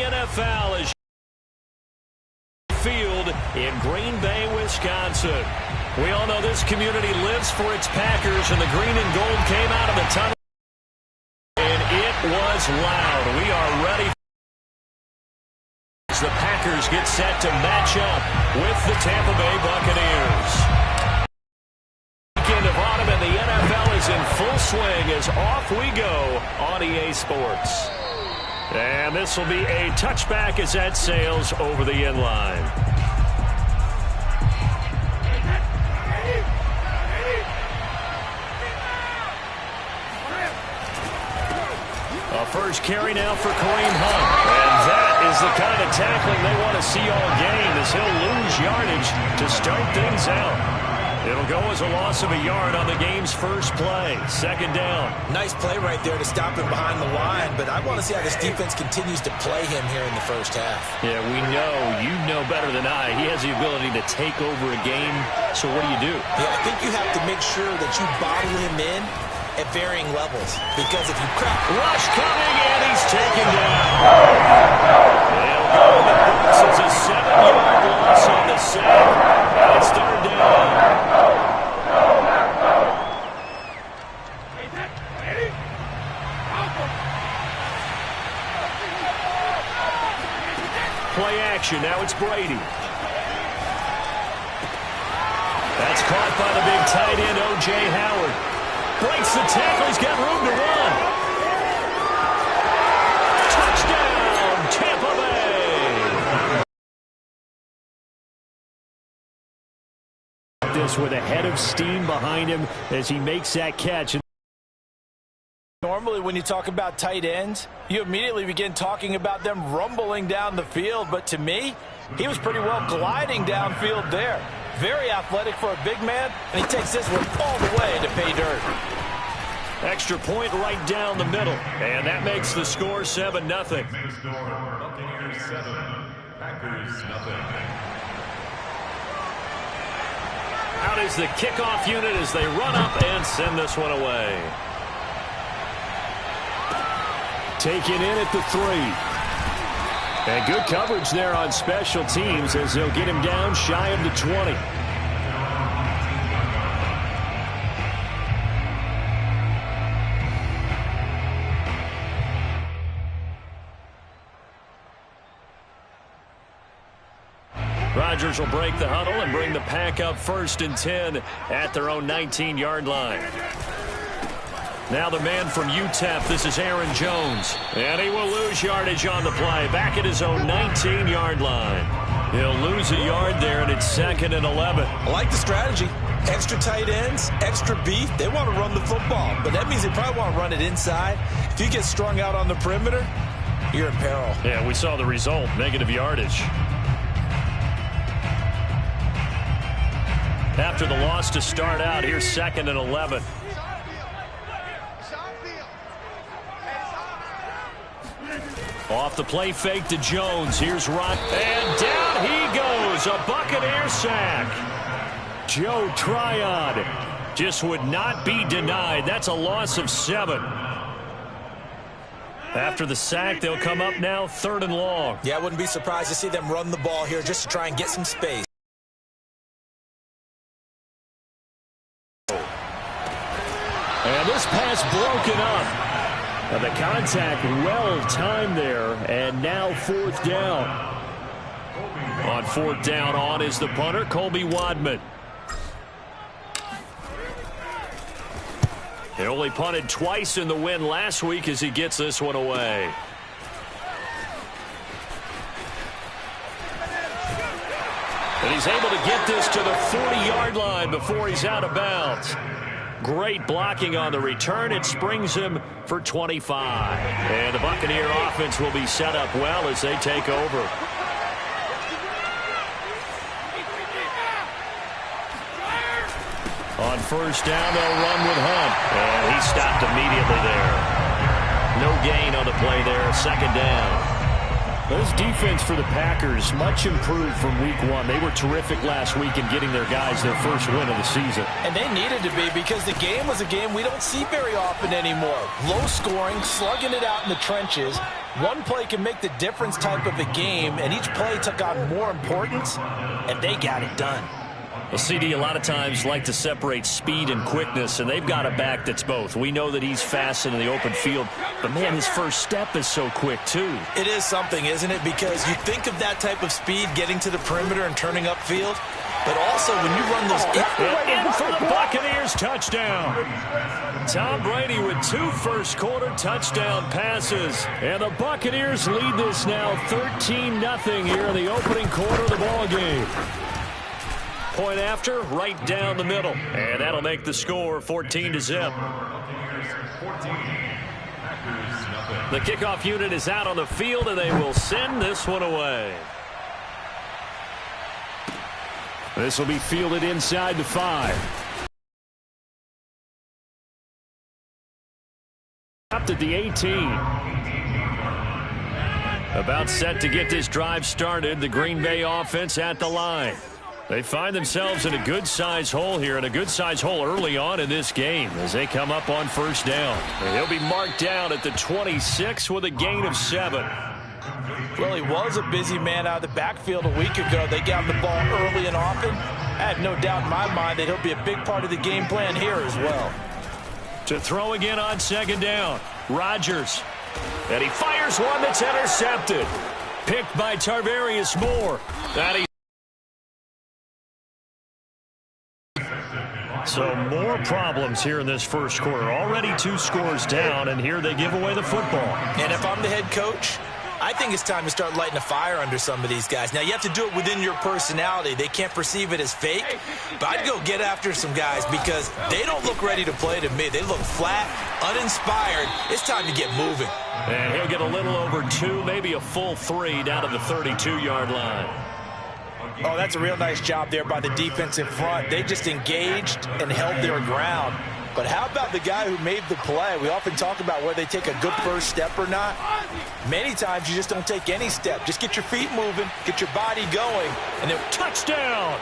NFL as field in Green Bay, Wisconsin. We all know this community lives for its Packers, and the green and gold came out of the tunnel, and it was loud. We are ready as the Packers get set to match up with the Tampa Bay Buccaneers. Weekend of autumn, and the NFL is in full swing as off we go on EA Sports. And this will be a touchback as that sails over the end line. A first carry now for Kareem Hunt. And that is the kind of tackling they want to see all game, as he'll lose yardage to start things out. It'll go as a loss of a yard on the game's first play. Second down. Nice play right there to stop him behind the line, but I want to see how this defense continues to play him here in the first half. Yeah, we know, you know better than I, he has the ability to take over a game. So what do? Yeah, I think you have to make sure that you bottle him in at varying levels, because if you crack... Rush coming, and he's taken down. They'll go to the Bucs as a 7-yard loss on the sack. It's third down. Play action. Now it's Brady. That's caught by the big tight end, O.J. Howard. Breaks the tackle. He's got room to run. Touchdown, Tampa Bay. This with a head of steam behind him as he makes that catch. Normally, when you talk about tight ends, you immediately begin talking about them rumbling down the field. But to me, he was pretty well gliding downfield there. Very athletic for a big man, and he takes this one all the way to pay dirt. Extra point right down the middle, and that makes the score 7-0. Buccaneers 7, Packers 0. Out is the kickoff unit as they run up and send this one away. Taken in at the 3. And good coverage there on special teams as they'll get him down shy of the 20. Rodgers will break the huddle and bring the Pack up 1st and 10 at their own 19-yard line. Now the man from UTEP, this is Aaron Jones. And he will lose yardage on the play, back at his own 19-yard line. He'll lose a yard there, and it's 2nd and 11. I like the strategy. Extra tight ends, extra beef. They want to run the football, but that means they probably want to run it inside. If you get strung out on the perimeter, you're in peril. Yeah, we saw the result, negative yardage. After the loss to start out, here's 2nd and 11. Off the play fake to Jones. Here's Rock. And down he goes. A Buccaneer sack. Joe Tryon just would not be denied. That's a loss of 7. After the sack, they'll come up now 3rd and long. Yeah, I wouldn't be surprised to see them run the ball here just to try and get some space. And this pass broken up. The contact well timed there, and now 4th down. On 4th down on is the punter, Colby Wadman. He only punted twice in the win last week as he gets this one away. And he's able to get this to the 40-yard line before he's out of bounds. Great blocking on the return. It springs him for 25. And the Buccaneer offense will be set up well as they take over. On 1st down, they'll run with Hunt. And he stopped immediately there. No gain on the play there. 2nd down. This defense for the Packers, much improved from week one. They were terrific last week in getting their guys their first win of the season. And they needed to be, because the game was a game we don't see very often anymore. Low scoring, slugging it out in the trenches. One play can make the difference type of a game, and each play took on more importance, and they got it done. Well, CD, a lot of times like to separate speed and quickness, and they've got a back that's both. We know that he's fast in the open field, but, man, his first step is so quick, too. It is something, isn't it? Because you think of that type of speed getting to the perimeter and turning upfield, but also when you run those... In for the Buccaneers, touchdown. Tom Brady with 2 first-quarter touchdown passes, and the Buccaneers lead this now 13-0 here in the opening quarter of the ballgame. Point after, right down the middle. And that'll make the score 14-0. The kickoff unit is out on the field, and they will send this one away. This will be fielded inside the 5. Up at the 18. About set to get this drive started. The Green Bay offense at the line. They find themselves in a good-sized hole here, and a good-sized hole early on in this game as they come up on first down. And he'll be marked down at the 26 with a gain of 7. Well, he was a busy man out of the backfield a week ago. They got the ball early and often. I have no doubt in my mind that he'll be a big part of the game plan here as well. To throw again on second down, Rodgers. And he fires one that's intercepted. Picked by Tarvarius Moore. So more problems here in this first quarter. Already 2 scores down, and here they give away the football. And if I'm the head coach, I think it's time to start lighting a fire under some of these guys. Now, you have to do it within your personality. They can't perceive it as fake, but I'd go get after some guys because they don't look ready to play to me. They look flat, uninspired. It's time to get moving. And he'll get a little over 2, maybe a full 3 down to the 32-yard line. Oh, that's a real nice job there by the defense in front. They just engaged and held their ground. But how about the guy who made the play? We often talk about whether they take a good first step or not. Many times you just don't take any step. Just get your feet moving, get your body going, and then touchdown!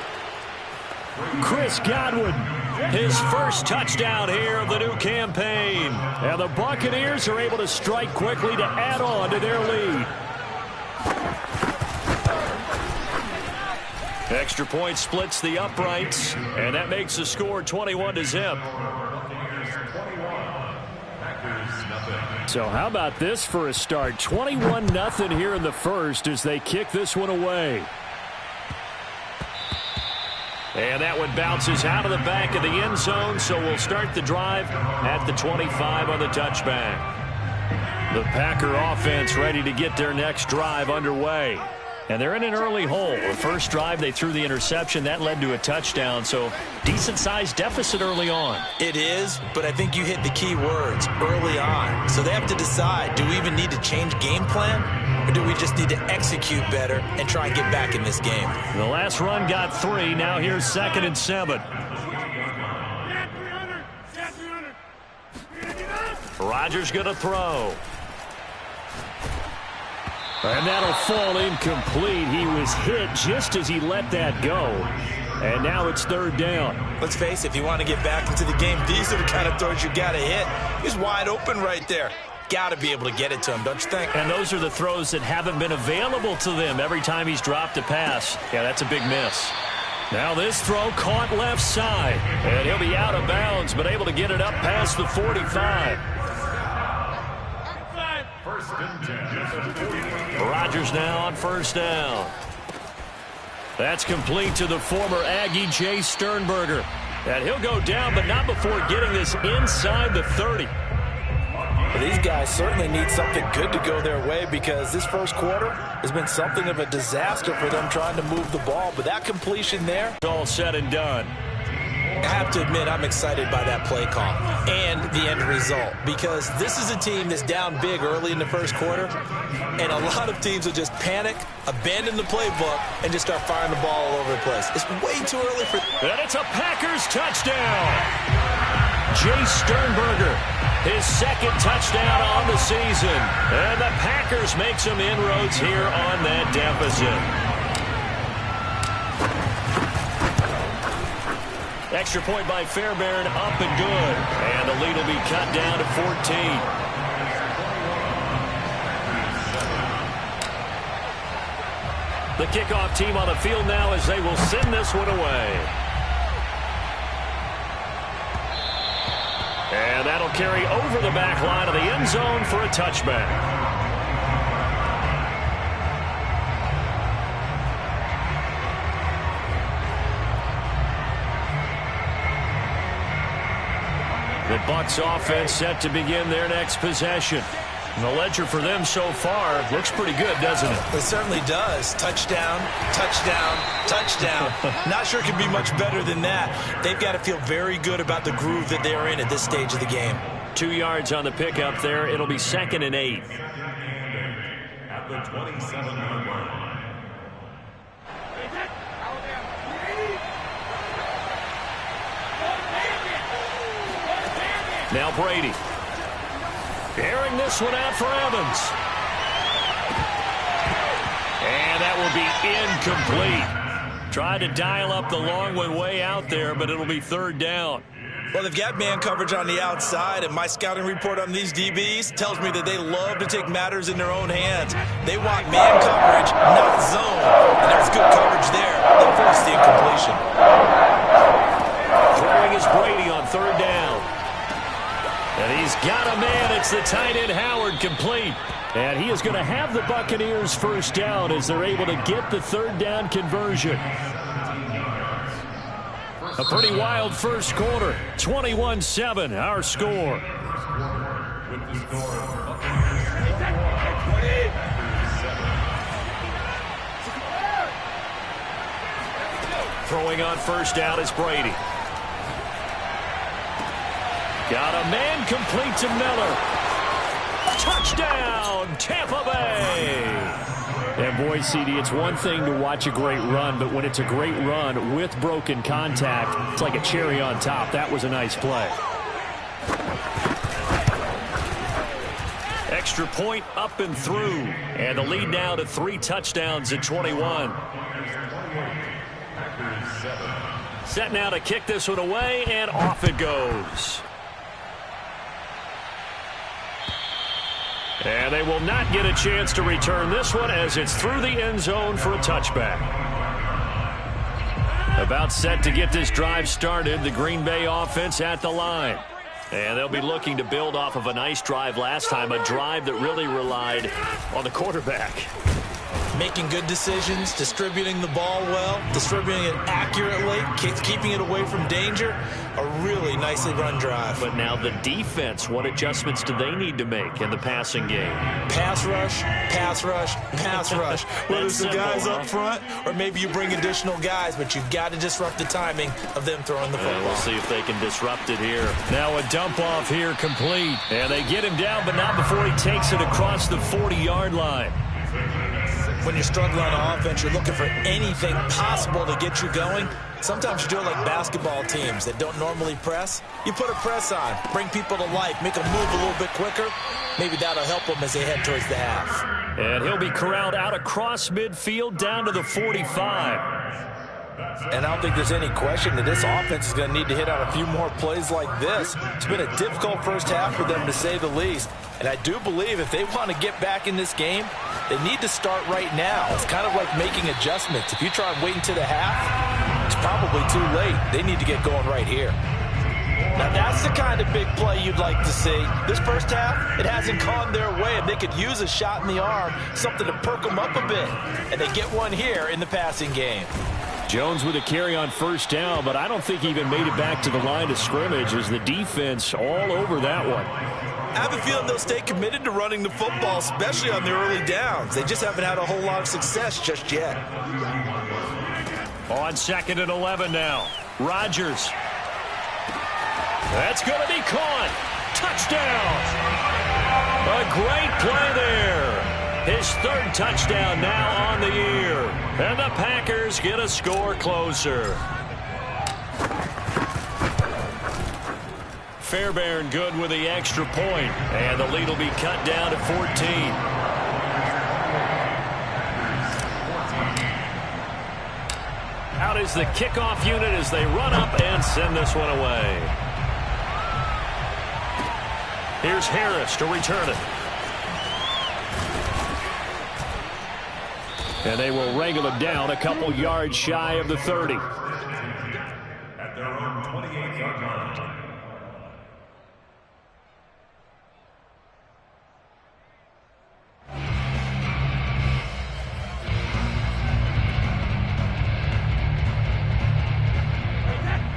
Chris Godwin, his first touchdown here of the new campaign. And the Buccaneers are able to strike quickly to add on to their lead. Extra point splits the uprights, and that makes the score 21-0. So how about this for a start? 21-0 here in the first as they kick this one away. And that one bounces out of the back of the end zone, so we'll start the drive at the 25 on the touchback. The Packer offense ready to get their next drive underway. And they're in an early hole. The first drive, they threw the interception. That led to a touchdown, so decent-sized deficit early on. It is, but I think you hit the key words, early on. So they have to decide, do we even need to change game plan, or do we just need to execute better and try and get back in this game? The last run got 3. Now here's 2nd and 7. Rodgers going to throw. And that'll fall incomplete. He was hit just as he let that go. And now it's 3rd down. Let's face it, if you want to get back into the game, these are the kind of throws you got to hit. He's wide open right there. Got to be able to get it to him, don't you think? And those are the throws that haven't been available to them every time he's dropped a pass. Yeah, that's a big miss. Now this throw caught left side. And he'll be out of bounds, but able to get it up past the 45. Rodgers now on first down. That's complete to the former Aggie, Jay Sternberger. And he'll go down, but not before getting this inside the 30. Well, these guys certainly need something good to go their way because this first quarter has been something of a disaster for them trying to move the ball. But that completion there, all said and done. I have to admit, I'm excited by that play call and the end result because this is a team that's down big early in the first quarter, and a lot of teams will just panic, abandon the playbook, and just start firing the ball all over the place. It's way too early for... And it's a Packers touchdown. Jay Sternberger His second touchdown on the season. And the Packers make some inroads here on that deficit. Extra point by Fairbairn, up and good. And the lead will be cut down to 14. The kickoff team on the field now as they will send this one away. And that'll carry over the back line of the end zone for a touchback. The Bucs offense set to begin their next possession. And the ledger for them so far looks pretty good, doesn't it? It certainly does. Touchdown, touchdown, touchdown. Not sure it can be much better than that. They've got to feel very good about the groove that they're in at this stage of the game. 2 yards on the pickup there. It'll be 2nd and 8. At the 27-yard line. Now Brady. Airing this one out for Evans. And that will be incomplete. Tried to dial up the long one way out there, but it'll be 3rd down. Well, they've got man coverage on the outside, and my scouting report on these DBs tells me that they love to take matters in their own hands. They want man coverage, not zone. And there's good coverage there. They force the incompletion. Throwing is Brady on 3rd down. And he's got a man. It's the tight end Howard, complete. And he is going to have the Buccaneers 1st down as they're able to get the 3rd down conversion. A pretty wild first quarter. 21-7, our score. With the score, Throwing on 1st down is Brady. Got a man, complete to Miller. Touchdown, Tampa Bay. And boy, CD, it's one thing to watch a great run, but when it's a great run with broken contact, it's like a cherry on top. That was a nice play. Extra point up and through. And the lead now to 3 touchdowns at 21. Set now to kick this one away, and off it goes. And they will not get a chance to return this one as it's through the end zone for a touchback. About set to get this drive started, the Green Bay offense at the line. And they'll be looking to build off of a nice drive last time, a drive that really relied on the quarterback. Making good decisions, distributing the ball well, distributing it accurately, keeping it away from danger. A really nicely run drive. But now the defense, what adjustments do they need to make in the passing game? Pass rush, pass rush, pass rush. Whether it's the guys up front or maybe you bring additional guys, but you've got to disrupt the timing of them throwing the football. We'll see if they can disrupt it here. Now a dump off here complete. And they get him down, but not before he takes it across the 40-yard line. When you're struggling on offense, you're looking for anything possible to get you going. Sometimes you do it like basketball teams that don't normally press. You put a press on, bring people to life, make them move a little bit quicker. Maybe that'll help them as they head towards the half. And he'll be corralled out across midfield down to the 45. And I don't think there's any question that this offense is going to need to hit on a few more plays like this. It's been a difficult first half for them, to say the least. And I do believe if they want to get back in this game, they need to start right now. It's kind of like making adjustments. If you try and wait until the half, it's probably too late. They need to get going right here. Now, that's the kind of big play you'd like to see. This first half, it hasn't gone their way, and they could use a shot in the arm, something to perk them up a bit. And they get one here in the passing game. Jones with a carry on 1st down, but I don't think he even made it back to the line of scrimmage as the defense all over that one. I have a feeling they'll stay committed to running the football, especially on their early downs. They just haven't had a whole lot of success just yet. On 2nd and 11 now. Rodgers. That's going to be caught. Touchdown. A great play there. His 3rd touchdown now on the year. And the Packers get a score closer. Fairbairn good with the extra point. And the lead will be cut down to 14. Out is the kickoff unit as they run up and send this one away. Here's Harris to return it. And they will wrangle it down a couple yards shy of the 30. At their own 28-yard line.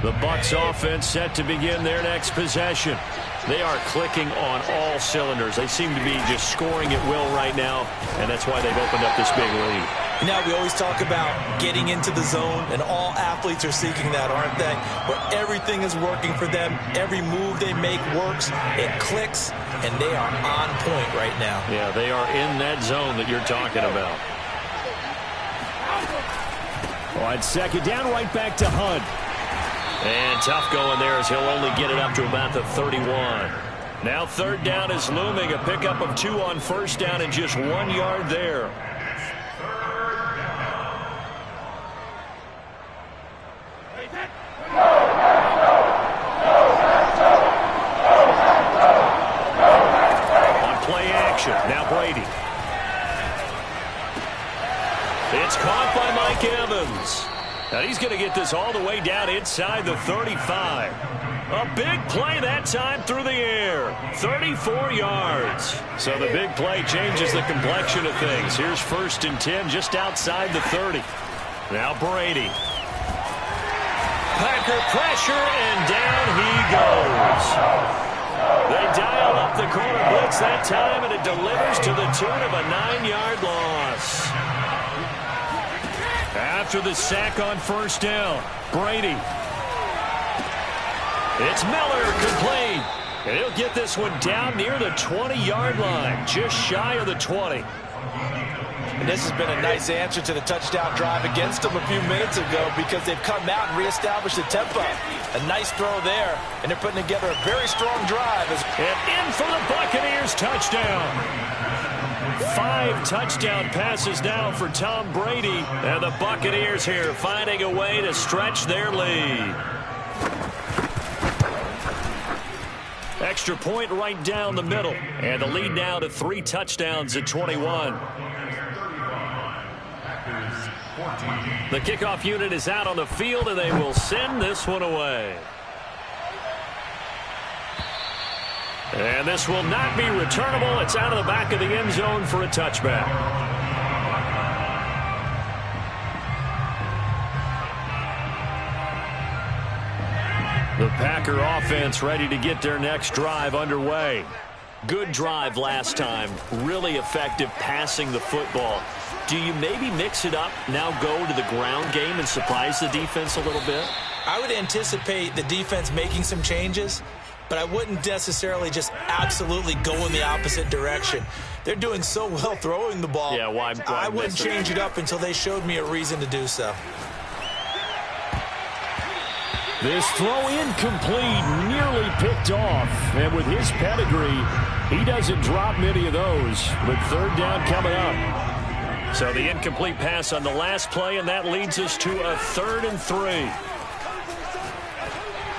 The Bucs offense set to begin their next possession. They are clicking on all cylinders. They seem to be just scoring at will right now, and that's why they've opened up this big lead. Now we always talk about getting into the zone, and all athletes are seeking that, aren't they? Where everything is working for them. Every move they make works. It clicks, and they are on point right now. Yeah, they are in that zone that you're talking about. On second down, right back to Hunt. And tough going there as he'll only get it up to about the 31. Now third down is looming. A pickup of 2 on first down and just 1 yard there. On play action, now Brady. It's caught by Mike Evans. Now he's going to get this all the way down inside the 35. A big play that time through the air. 34 yards. So the big play changes the complexion of things. Here's 1st and 10 just outside the 30. Now Brady. Packer pressure, and down he goes. They dial up the corner blitz that time, and it delivers to the tune of a 9-yard loss. After the sack on first down, Brady. It's Miller, complete. And he'll get this one down near the 20-yard line, just shy of the 20. And this has been a nice answer to the touchdown drive against them a few minutes ago because they've come out and reestablished the tempo. A nice throw there, and they're putting together a very strong drive. And in for the Buccaneers touchdown. 5 touchdown passes now for Tom Brady. And the Buccaneers here finding a way to stretch their lead. Extra point right down the middle. And the lead now to 3 touchdowns at 21. The kickoff unit is out on the field, and they will send this one away. And this will not be returnable. It's out of the back of the end zone for a touchback. The Packer offense ready to get their next drive underway. Good drive last time. Really effective passing the football. Do you maybe mix it up, now go to the ground game and surprise the defense a little bit? I would anticipate the defense making some changes, but I wouldn't necessarily just absolutely go in the opposite direction. They're doing so well throwing the ball. Yeah, why I wouldn't change it up until they showed me a reason to do so. This throw incomplete, nearly picked off. And with his pedigree, he doesn't drop many of those. With third down coming up. So the incomplete pass on the last play, and that leads us to a 3rd and 3.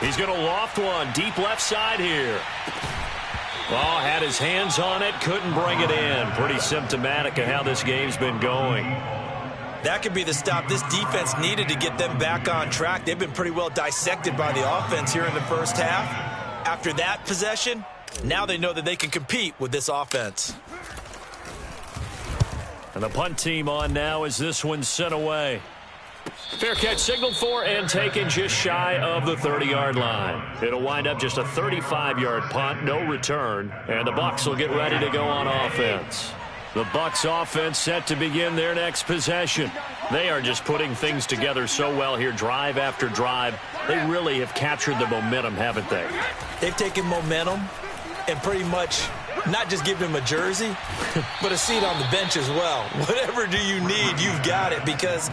He's going to loft one deep left side here. Oh, had his hands on it, couldn't bring it in. Pretty symptomatic of how this game's been going. That could be the stop this defense needed to get them back on track. They've been pretty well dissected by the offense here in the first half. After that possession, now they know that they can compete with this offense. And the punt team on now as this one's sent away. Fair catch signaled for and taken just shy of the 30-yard line. It'll wind up just a 35-yard punt, no return, and the Bucs will get ready to go on offense. The Bucs offense set to begin their next possession. They are just putting things together so well here, drive after drive. They really have captured the momentum, haven't they? They've taken momentum and pretty much not just give him a jersey, but a seat on the bench as well. Whatever do you need, you've got it, because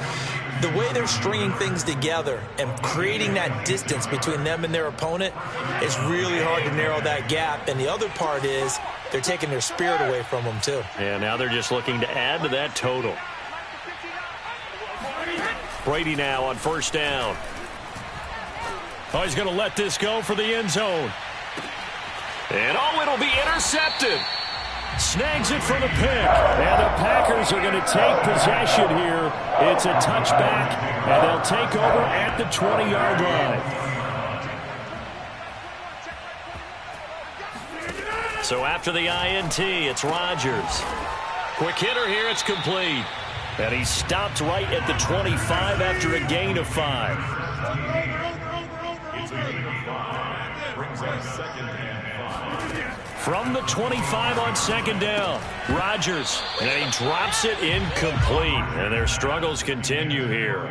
the way they're stringing things together and creating that distance between them and their opponent, it's really hard to narrow that gap. And the other part is they're taking their spirit away from them, too. And now they're just looking to add to that total. Brady now on first down. Oh, he's going to let this go for the end zone. And it'll be intercepted. Snags it for the pick. And the Packers are going to take possession here. It's a touchback, and they'll take over at the 20-yard line. So after the INT, it's Rodgers. Quick hitter here, it's complete. And he stopped right at the 25 after a gain of 5. From the 25 on second down, Rodgers, and he drops it incomplete. And their struggles continue here.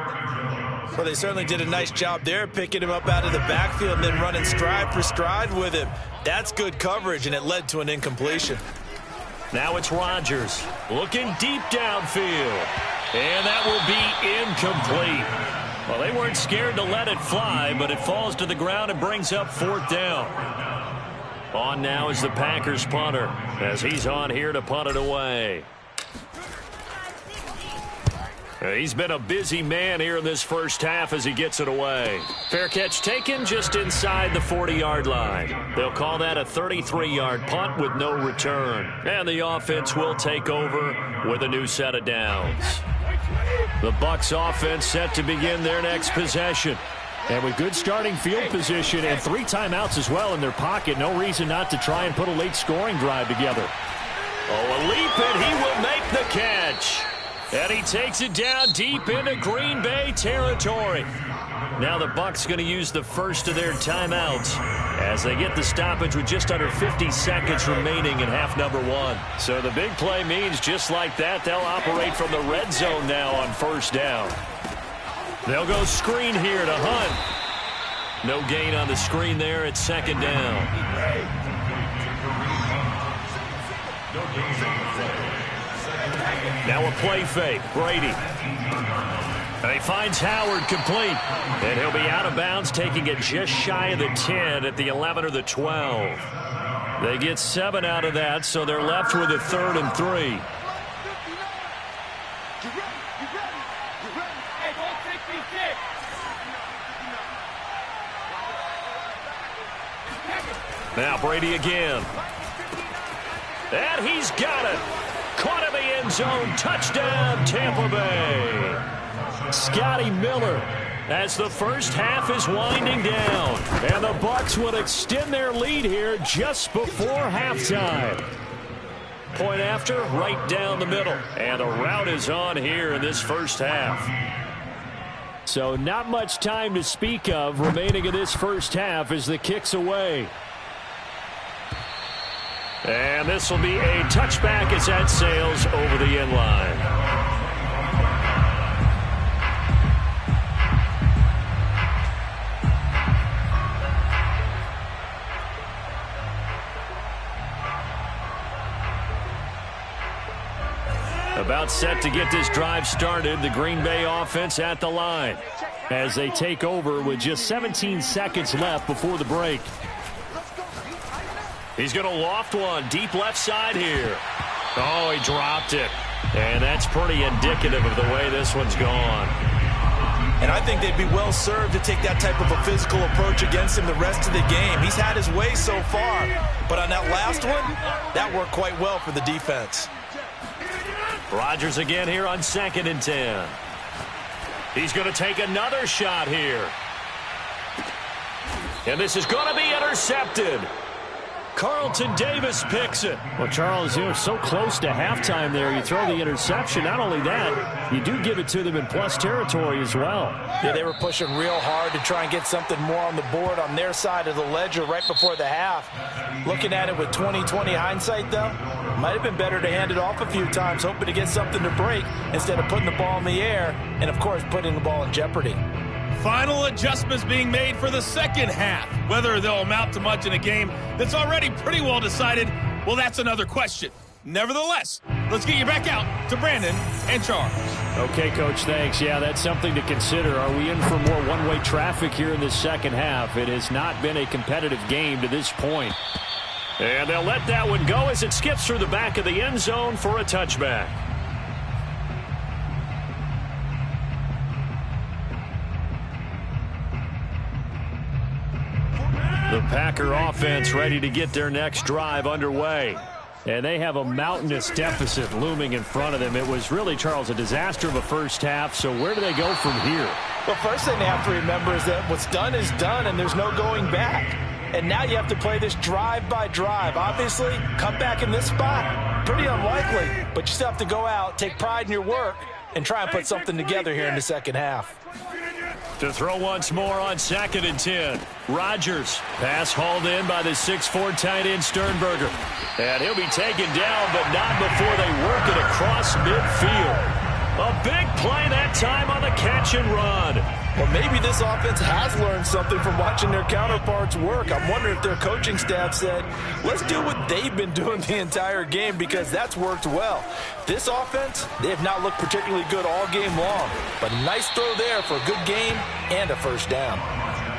Well, they certainly did a nice job there, picking him up out of the backfield and then running stride for stride with him. That's good coverage, and it led to an incompletion. Now it's Rodgers looking deep downfield. And that will be incomplete. Well, they weren't scared to let it fly, but it falls to the ground and brings up fourth down. On now is the Packers punter, as he's on here to punt it away. He's been a busy man here in this first half as he gets it away. Fair catch taken just inside the 40-yard line. They'll call that a 33-yard punt with no return. And the offense will take over with a new set of downs. The Bucs offense set to begin their next possession. And with good starting field position and 3 timeouts as well in their pocket, no reason not to try and put a late scoring drive together. Oh, a leap, and he will make the catch. And he takes it down deep into Green Bay territory. Now the Bucs going to use the first of their timeouts as they get the stoppage with just under 50 seconds remaining in half number 1. So the big play means just like that, they'll operate from the red zone now on first down. They'll go screen here to Hunt. No gain on the screen there at second down. Now a play fake. Brady. And he finds Howard complete. And he'll be out of bounds, taking it just shy of the 10 at the 11 or the 12. They get 7 out of that, so they're left with a 3rd and 3. Now Brady again. And he's got it. Caught in the end zone. Touchdown, Tampa Bay. Scotty Miller as the first half is winding down. And the Bucs will extend their lead here just before halftime. Point after, right down the middle. And a rout is on here in this first half. So not much time to speak of remaining in this first half as the kick's away. And this will be a touchback as that sails over the end line. About set to get this drive started, the Green Bay offense at the line as they take over with just 17 seconds left before the break. He's going to loft one deep left side here. Oh, he dropped it. And that's pretty indicative of the way this one's gone. And I think they'd be well served to take that type of a physical approach against him the rest of the game. He's had his way so far. But on that last one, that worked quite well for the defense. Rodgers again here on 2nd and 10. He's going to take another shot here. And this is going to be intercepted. Carlton Davis picks it. Well, Charles, you're so close to halftime there. You throw the interception. Not only that, you do give it to them in plus territory as well. Yeah, they were pushing real hard to try and get something more on the board on their side of the ledger right before the half. Looking at it with 20/20 hindsight, though, might have been better to hand it off a few times, hoping to get something to break instead of putting the ball in the air and, of course, putting the ball in jeopardy. Final adjustments being made for the second half. Whether they'll amount to much in a game that's already pretty well decided, well, that's another question. Nevertheless, let's get you back out to Brandon and Charles. Okay, Coach, thanks. Yeah, that's something to consider. Are we in for more one-way traffic here in this second half? It has not been a competitive game to this point. And they'll let that one go as it skips through the back of the end zone for a touchback. The Packer offense ready to get their next drive underway. And they have a mountainous deficit looming in front of them. It was really, Charles, a disaster of a first half. So where do they go from here? Well, first thing they have to remember is that what's done is done, and there's no going back. And now you have to play this drive by drive. Obviously, come back in this spot, pretty unlikely. But you still have to go out, take pride in your work, and try and put something together here in the second half. To throw once more on 2nd and 10. Rodgers. Pass hauled in by the 6'4" tight end Sternberger. And he'll be taken down, but not before they work it across midfield. A big play that time on the catch and run. Well, maybe this offense has learned something from watching their counterparts work. I'm wondering if their coaching staff said, let's do what they've been doing the entire game, because that's worked well. This offense, they have not looked particularly good all game long. But a nice throw there for a good game and a first down.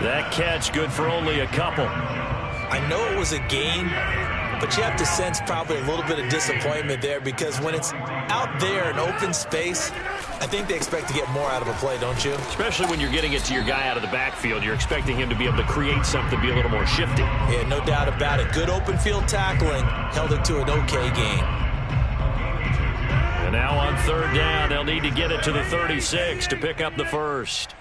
That catch good for only a couple. I know it was a gain, but you have to sense probably a little bit of disappointment there, because when it's out there in open space, I think they expect to get more out of a play, don't you? Especially when you're getting it to your guy out of the backfield. You're expecting him to be able to create something, be a little more shifty. Yeah, no doubt about it. Good open field tackling held it to an okay gain. And now on 3rd down, they'll need to get it to the 36 to pick up the first.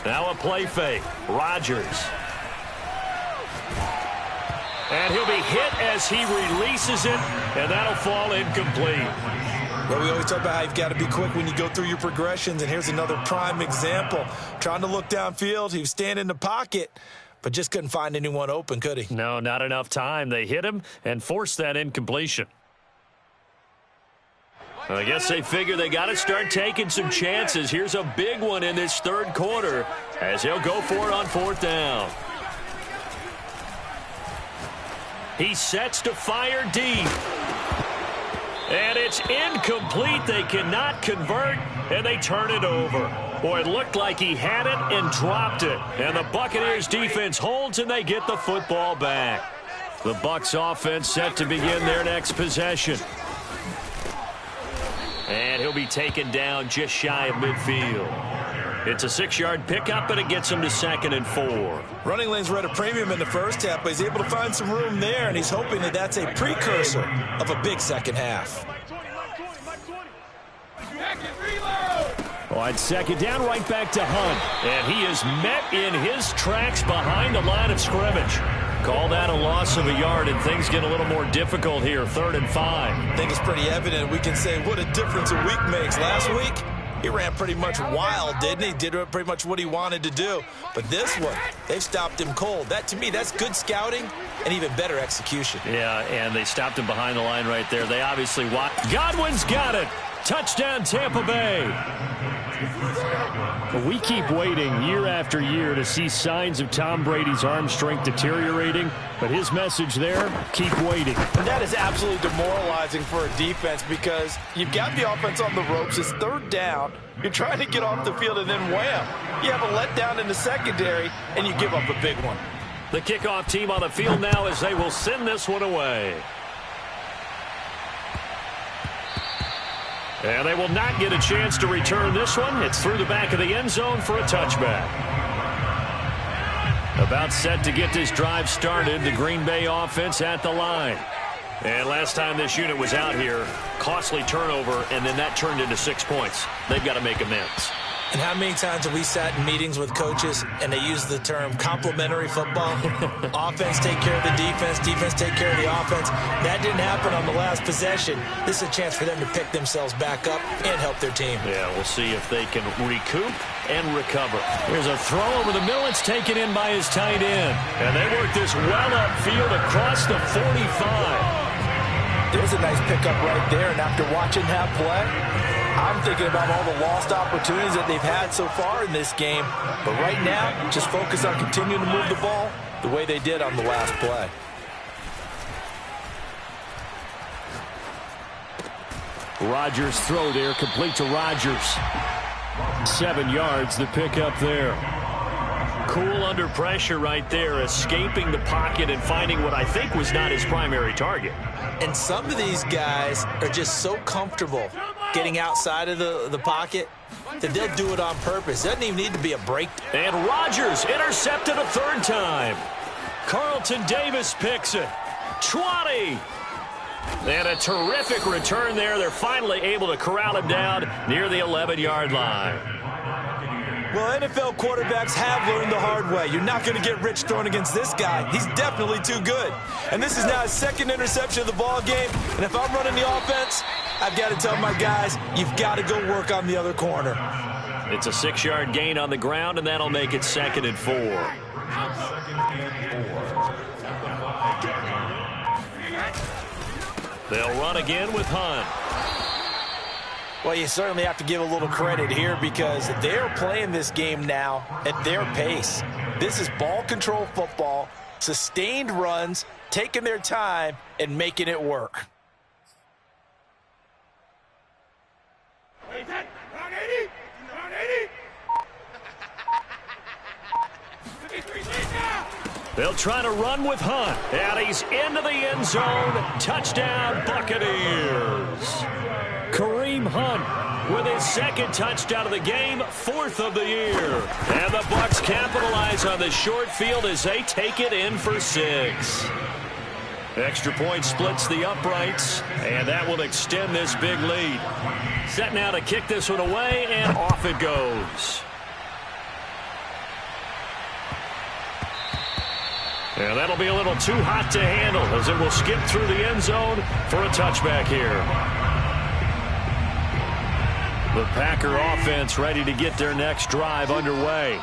Now a play fake. Rodgers. And he'll be hit as he releases it, and that'll fall incomplete. Well, we always talk about how you've got to be quick when you go through your progressions, and here's another prime example. Trying to look downfield, he was standing in the pocket, but just couldn't find anyone open, could he? No, not enough time. They hit him and forced that incompletion. Well, I guess they figure they got to start taking some chances. Here's a big one in this 3rd quarter as he'll go for it on 4th down. He sets to fire deep. And it's incomplete. They cannot convert, and they turn it over. Boy, it looked like he had it and dropped it. And the Buccaneers defense holds, and they get the football back. The Bucs offense set to begin their next possession. And he'll be taken down just shy of midfield. It's a 6-yard pickup, and it gets him to 2nd and 4. Running lanes were at a premium in the first half, but he's able to find some room there, and he's hoping that that's a precursor of a big second half. On 2nd down, right back to Hunt. And he is met in his tracks behind the line of scrimmage. Call that a loss of a yard, and things get a little more difficult here. 3rd and 5. I think it's pretty evident. We can say what a difference a week makes. Last week, he ran pretty much wild, didn't he? Did pretty much what he wanted to do. But this one, they've stopped him cold. That, to me, that's good scouting and even better execution. Yeah, and they stopped him behind the line right there. They obviously watched. Godwin's got it. Touchdown, Tampa Bay. We keep waiting year after year to see signs of Tom Brady's arm strength deteriorating, but his message there, keep waiting. And that is absolutely demoralizing for a defense, because you've got the offense on the ropes. It's 3rd down. You're trying to get off the field, and then wham, you have a letdown in the secondary, and you give up a big one. The kickoff team on the field now as they will send this one away. And they will not get a chance to return this one. It's through the back of the end zone for a touchback. About set to get this drive started, the Green Bay offense at the line. And last time this unit was out here, costly turnover, and then that turned into 6 points. They've got to make amends. And how many times have we sat in meetings with coaches and they use the term complementary football? Offense take care of the defense, defense take care of the offense. That didn't happen on the last possession. This is a chance for them to pick themselves back up and help their team. Yeah, we'll see if they can recoup and recover. Here's a throw over the middle. It's taken in by his tight end. And they work this well upfield across the 45. There's a nice pickup right there, and after watching that play, I'm thinking about all the lost opportunities that they've had so far in this game. But right now, just focus on continuing to move the ball the way they did on the last play. Rodgers' throw there, complete to Rodgers. 7 yards, the pickup there. Cool under pressure right there, escaping the pocket and finding what I think was not his primary target. And some of these guys are just so comfortable getting outside of the pocket that they'll do it on purpose. It doesn't even need to be a break. And Rodgers intercepted a 3rd time. Carlton Davis picks it. 20. And a terrific return there. They're finally able to corral him down near the 11-yard line. Well, NFL quarterbacks have learned the hard way. You're not going to get rich throwing against this guy. He's definitely too good. And this is now his 2nd interception of the ball game. And if I'm running the offense, I've got to tell my guys, you've got to go work on the other corner. It's a 6-yard gain on the ground, and that'll make it 2nd and 4. They'll run again with Hunt. Well, you certainly have to give a little credit here because they're playing this game now at their pace. This is ball control football, sustained runs, taking their time, and making it work. They'll try to run with Hunt, and he's into the end zone. Touchdown, Buccaneers. Kareem Hunt with his 2nd touchdown of the game, 4th of the year. And the Bucs capitalize on the short field as they take it in for 6. Extra point splits the uprights, and that will extend this big lead. Set now to kick this one away, and off it goes. And that'll be a little too hot to handle as it will skip through the end zone for a touchback here. The Packer offense ready to get their next drive underway.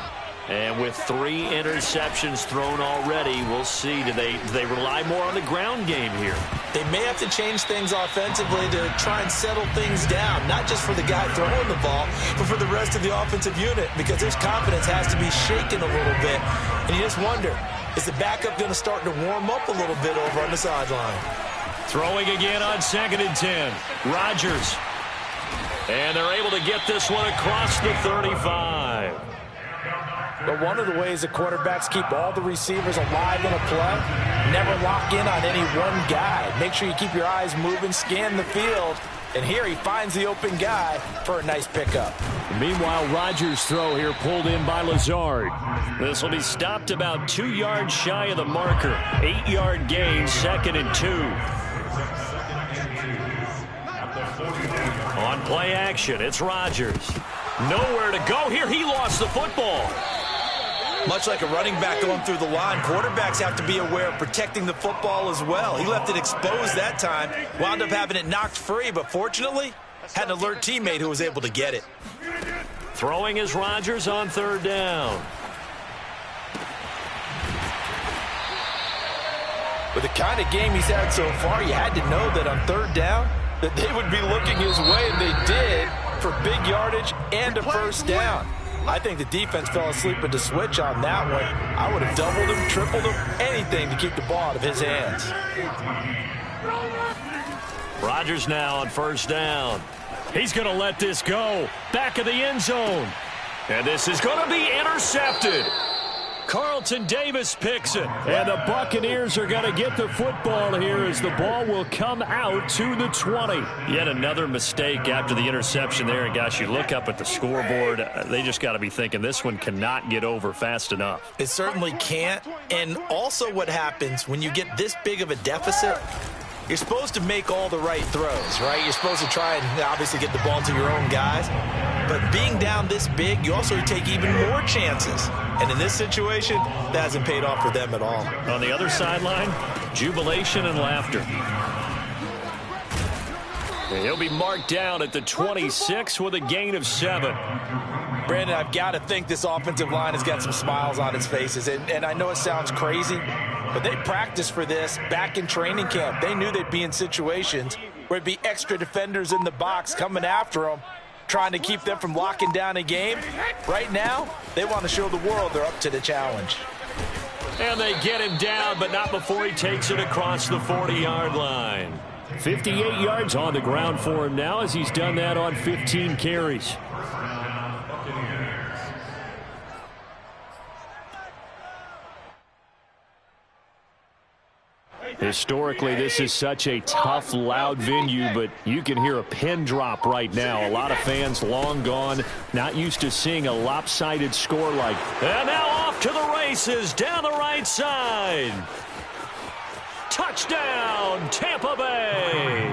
And with 3 interceptions thrown already, we'll see. Do they rely more on the ground game here? They may have to change things offensively to try and settle things down, not just for the guy throwing the ball, but for the rest of the offensive unit, because his confidence has to be shaken a little bit. And you just wonder, is the backup going to start to warm up a little bit over on the sideline? Throwing again on 2nd and 10. Rodgers. And they're able to get this one across the 35. But one of the ways the quarterbacks keep all the receivers alive in a play, never lock in on any one guy. Make sure you keep your eyes moving, scan the field, and here he finds the open guy for a nice pickup. Meanwhile, Rodgers' throw here pulled in by Lazard. This will be stopped about 2 yards shy of the marker. 8-yard gain, 2nd and 2. On play action, it's Rodgers. Nowhere to go here. He lost the football. Much like a running back going through the line, quarterbacks have to be aware of protecting the football as well. He left it exposed that time, wound up having it knocked free, but fortunately, had an alert teammate who was able to get it. Throwing is Rodgers on 3rd down. With the kind of game he's had so far, you had to know that on 3rd down, that they would be looking his way, and they did, for big yardage and a 1st down. I think the defense fell asleep at the switch on that one. I would have doubled him, tripled him, anything to keep the ball out of his hands. Rodgers now on 1st down. He's going to let this go. Back of the end zone. And this is going to be intercepted. Carlton Davis picks it. And the Buccaneers are going to get the football here as the ball will come out to the 20. Yet another mistake after the interception there. And, gosh, you look up at the scoreboard. They just got to be thinking this one cannot get over fast enough. It certainly can't. And also what happens when you get this big of a deficit, you're supposed to make all the right throws, right? You're supposed to try and obviously get the ball to your own guys. But being down this big, you also take even more chances. And in this situation, that hasn't paid off for them at all. On the other sideline, jubilation and laughter. And he'll be marked down at the 26 with a gain of 7. Brandon, I've got to think this offensive line has got some smiles on its faces. And I know it sounds crazy, but they practiced for this back in training camp. They knew they'd be in situations where it'd be extra defenders in the box coming after them, trying to keep them from locking down a game. Right now, they want to show the world they're up to the challenge. And they get him down, but not before he takes it across the 40-yard line. 58 yards on the ground for him now as he's done that on 15 carries. Historically, this is such a tough, loud venue, but you can hear a pin drop right now. A lot of fans long gone, not used to seeing a lopsided score like that. And now off to the races down the right side. Touchdown, Tampa Bay.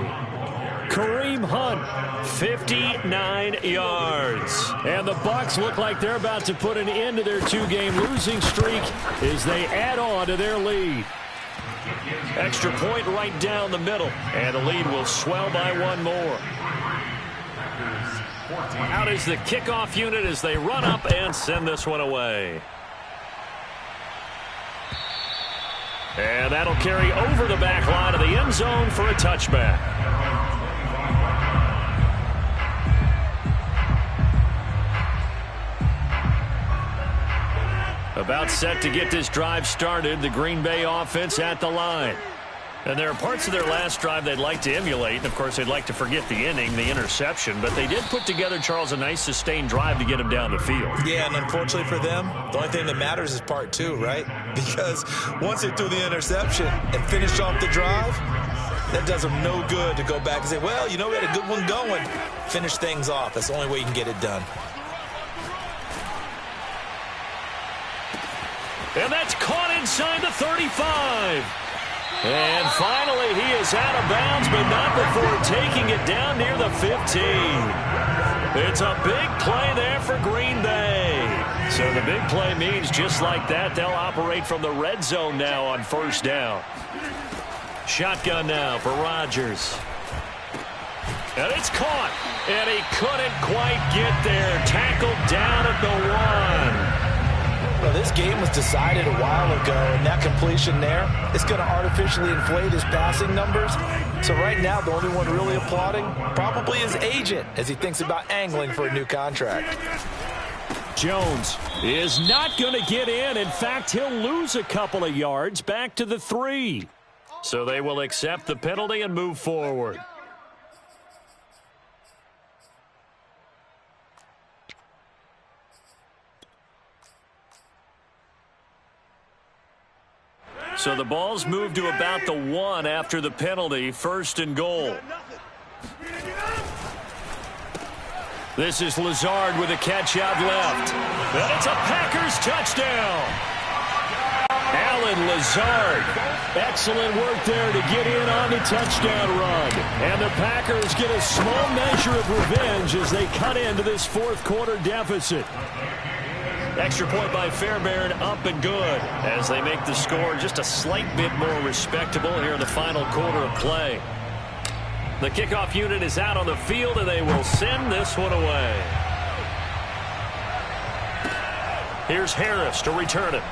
Kareem Hunt, 59 yards. And the Bucs look like they're about to put an end to their two-game losing streak as they add on to their lead. Extra point right down the middle, and the lead will swell by one more. Out is the kickoff unit as they run up and send this one away. And that'll carry over the back line of the end zone for a touchback. About set to get this drive started, the Green Bay offense at the line. And there are parts of their last drive they'd like to emulate. And, of course, they'd like to forget the inning, the interception. But they did put together, Charles, a nice sustained drive to get him down the field. Yeah, and unfortunately for them, the only thing that matters is part two, right? Because once they threw the interception and finished off the drive, that does them no good to go back and say, well, you know, we had a good one going. Finish things off. That's the only way you can get it done. And that's caught inside the 35. And finally, he is out of bounds, but not before taking it down near the 15. It's a big play there for Green Bay. So the big play means just like that, they'll operate from the red zone now on first down. Shotgun now for Rodgers. And it's caught. And he couldn't quite get there. Tackled down at the 1. Well, this game was decided a while ago, and that completion there, it's going to artificially inflate his passing numbers. So right now, the only one really applauding probably his agent as he thinks about angling for a new contract. Jones is not going to get in. In fact, he'll lose a couple of yards back to the 3. So they will accept the penalty and move forward. So the ball's moved to about the 1 after the penalty, first and goal. This is Lazard with a catch out left. And it's a Packers touchdown. Allen Lazard. Excellent work there to get in on the touchdown run. And the Packers get a small measure of revenge as they cut into this fourth quarter deficit. Extra point by Fairbairn, up and good as they make the score just a slight bit more respectable here in the final quarter of play. The kickoff unit is out on the field, and they will send this one away. Here's Harris to return it.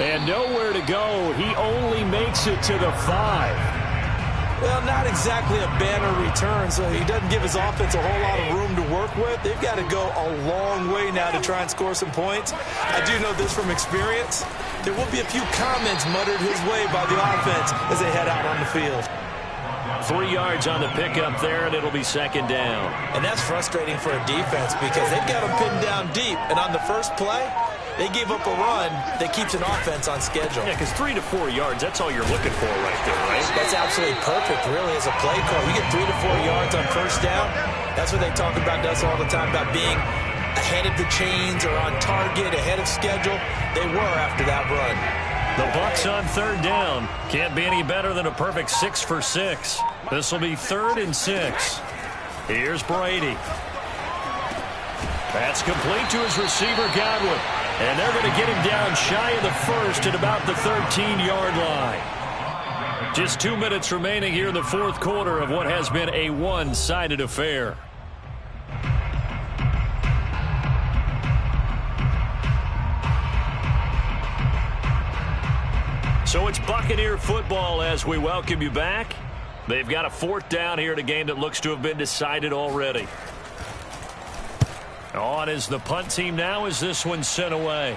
And nowhere to go. He only makes it to the 5. Well, not exactly a banner return, so he doesn't give his offense a whole lot of room to work with. They've got to go a long way now to try and score some points. I do know this from experience. There will be a few comments muttered his way by the offense as they head out on the field. 3 yards on the pickup there, and it'll be second down. And that's frustrating for a defense because they've got them pinned down deep. And on the first play, they gave up a run that keeps an offense on schedule. Yeah, because 3 to 4 yards, that's all you're looking for right there, right? That's absolutely perfect, really, as a play call. You get 3 to 4 yards on first down. That's what they talk about us all the time, about being ahead of the chains or on target, ahead of schedule. They were after that run. The Bucs on third down. Can't be any better than a perfect 6 for 6. This will be 3rd and 6. Here's Brady. That's complete to his receiver, Godwin. And they're going to get him down shy of the first at about the 13-yard line. Just 2 minutes remaining here in the fourth quarter of what has been a one-sided affair. So it's Buccaneer football as we welcome you back. They've got a 4th down here in a game that looks to have been decided already. On is the punt team now as this one's sent away.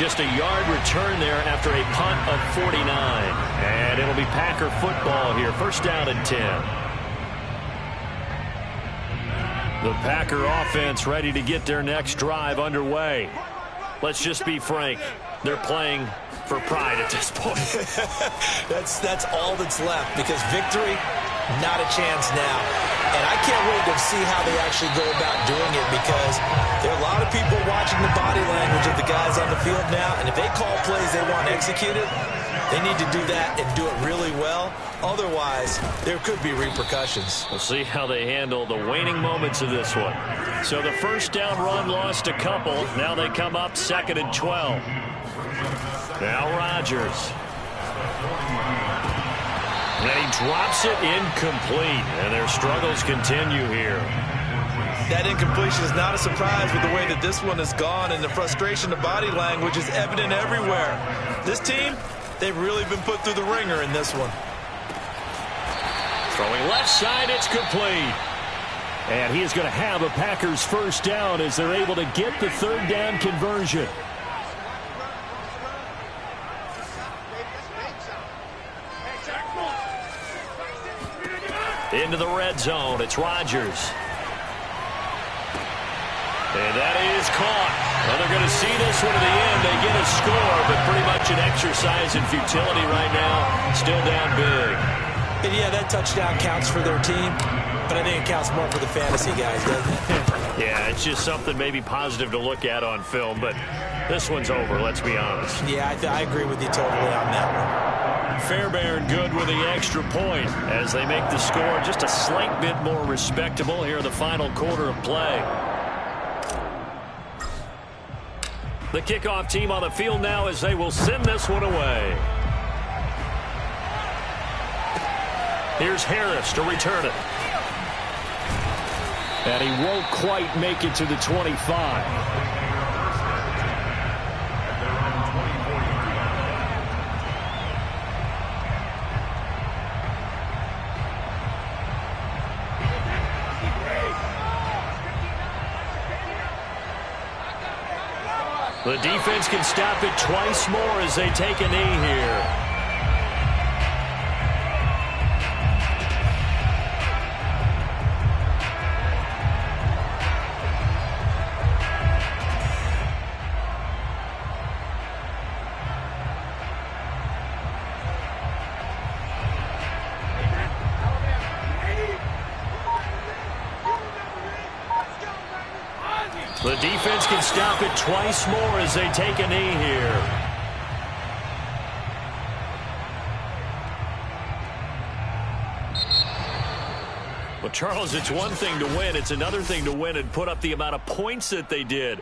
Just a yard return there after a punt of 49. And it'll be Packer football here. First down and 10. The Packer offense ready to get their next drive underway. Let's just be frank. They're playing for pride at this point. That's all that's left, because victory, not a chance now. And I can't wait to see how they actually go about doing it, because there are a lot of people watching the body language of the guys on the field now, and if they call plays they want executed, they need to do that and do it really well. Otherwise, there could be repercussions. We'll see how they handle the waning moments of this one. So the first down run lost a couple. Now they come up 2nd and 12. Now Rodgers. And he drops it incomplete, and their struggles continue here. That incompletion is not a surprise with the way that this one has gone, and the frustration, the body language is evident everywhere. This team, they've really been put through the ringer in this one. Throwing left side, it's complete. And he is going to have a Packers first down as they're able to get the third down conversion. Into the red zone, it's Rodgers. And that is caught. Well, they're going to see this one to the end. They get a score, but pretty much an exercise in futility right now. Still down big. And yeah, that touchdown counts for their team, but I think it counts more for the fantasy guys, doesn't it? Yeah, it's just something maybe positive to look at on film, but this one's over, let's be honest. Yeah, I agree with you totally on that one. Fairbairn good with the extra point as they make the score just a slight bit more respectable here in the final quarter of play. The kickoff team on the field now as they will send this one away. Here's Harris to return it. And he won't quite make it to the 25. The defense can stop it twice more as they take a knee here. The defense can stop it twice more as they take a knee here. Well, Charles, it's one thing to win. It's another thing to win and put up the amount of points that they did.